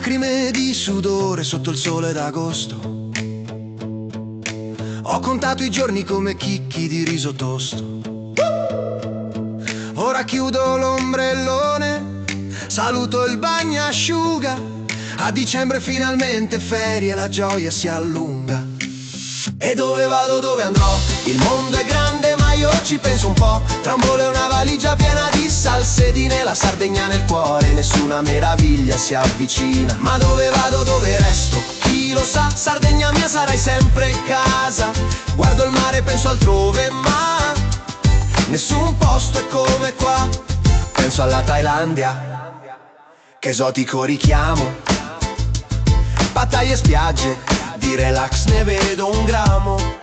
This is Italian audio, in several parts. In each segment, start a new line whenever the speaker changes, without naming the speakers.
lacrime di sudore sotto il sole d'agosto. Ho contato i giorni come chicchi di riso tosto. Ora chiudo l'ombrellone, saluto il bagnasciuga. A dicembre finalmente ferie, la gioia si allunga. E dove vado, dove andrò? Il mondo è grande ma io ci penso un po'. Tra un volo e una valigia piena di salsedine, la Sardegna nel cuore, nessuna meraviglia si avvicina. Ma dove vado, dove resto? Chi lo sa, Sardegna mia sarai sempre casa. Guardo il mare, penso altrove, ma nessun posto è come qua. Penso alla Thailandia, che esotico richiamo. Battaglie e spiagge, di relax ne vedo un gramo.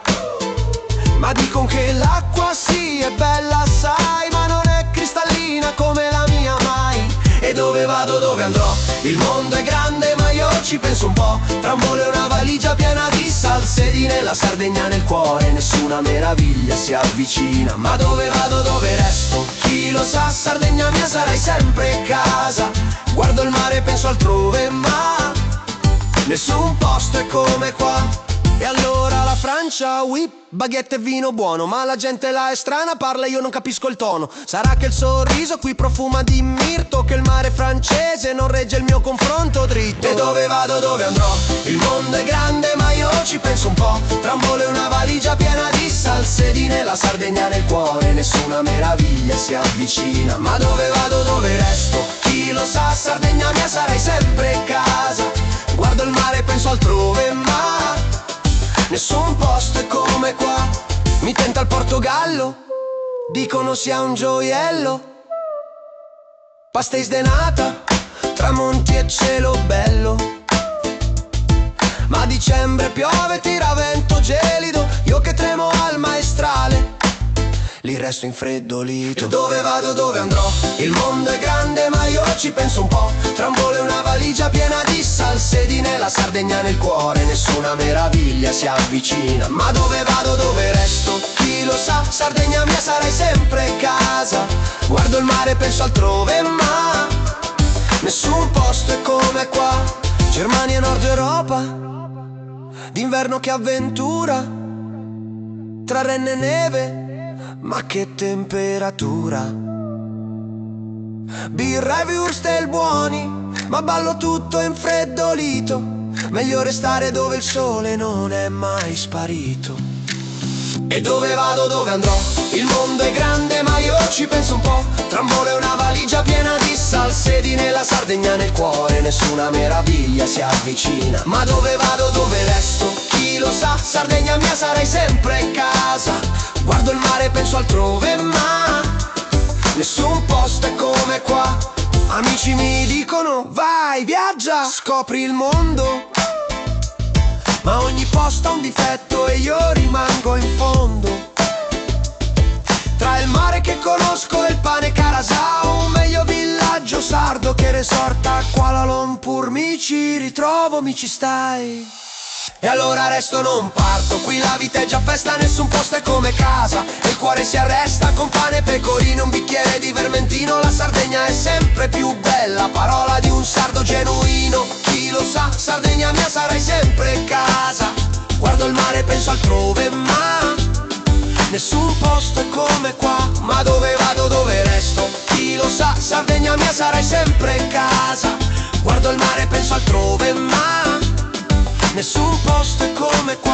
Ma dicono che l'acqua sì è bella sai, ma non è cristallina come la mia mai. E dove vado, dove andrò? Il mondo è grande ma io ci penso un po'. Tra un volo e una valigia piena di salsedine, la Sardegna nel cuore, nessuna meraviglia si avvicina. Ma dove vado, dove resto? Chi lo sa, Sardegna mia sarai sempre casa. Guardo il mare, penso altrove, ma nessun posto è come qua. E allora la Francia, oui, baguette e vino buono. Ma la gente là è strana, parla e io non capisco il tono. Sarà che il sorriso qui profuma di mirto, che il mare francese non regge il mio confronto dritto. E dove vado, dove andrò? Il mondo è grande ma io ci penso un po'. Tra un volo e una valigia piena di salsedine, la Sardegna nel cuore, nessuna meraviglia si avvicina. Ma dove vado, dove resto? Chi lo sa, Sardegna mia sarai sempre casa. Guardo il mare, penso altrove, ma nessun posto è come qua. Mi tenta il Portogallo, dicono sia un gioiello. Pastéis de nata, tramonti e cielo bello. Ma a dicembre piove, tira vento gelido. Io che tremo al maestrale, lì resto infreddolito. E dove vado, dove andrò? Il mondo è grande ma io ci penso un po'. Tra un volo e una valigia piena di salsedine, la Sardegna nel cuore, nessuna meraviglia si avvicina. Ma dove vado, dove resto? Chi lo sa, Sardegna mia sarai sempre casa. Guardo il mare, penso altrove, ma nessun posto è come qua. Germania, Nord Europa, d'inverno che avventura. Tra renne e neve, ma che temperatura. Birra e würstel buoni, ma ballo tutto infreddolito. Meglio restare dove il sole non è mai sparito. E dove vado, dove andrò? Il mondo è grande ma io ci penso un po'. Tra un volo e una valigia piena di salsedine, la Sardegna nel cuore, nessuna meraviglia si avvicina. Ma dove vado, dove resto? Chi lo sa, Sardegna mia sarai sempre casa. Guardo il mare, penso altrove, ma nessun posto è come qua. Amici mi dicono vai, viaggia, scopri il mondo. Ma ogni posto ha un difetto e io rimango in fondo. Tra il mare che conosco e il pane Carasau, meglio villaggio sardo che resort a Kuala Lumpur. Mi ci ritrovo, mi ci stai. E allora resto, non parto, qui la vita è già festa, nessun posto è come casa. E il cuore si arresta con pane e pecorino, un bicchiere di vermentino. La Sardegna è sempre più bella, parola di un sardo genuino. Chi lo sa, Sardegna mia sarai sempre casa. Guardo il mare, penso altrove, ma nessun posto è come qua. Ma dove vado, dove resto? Chi lo sa, Sardegna mia sarai sempre casa. Guardo il mare, penso altrove, ma nessun posto è come qua.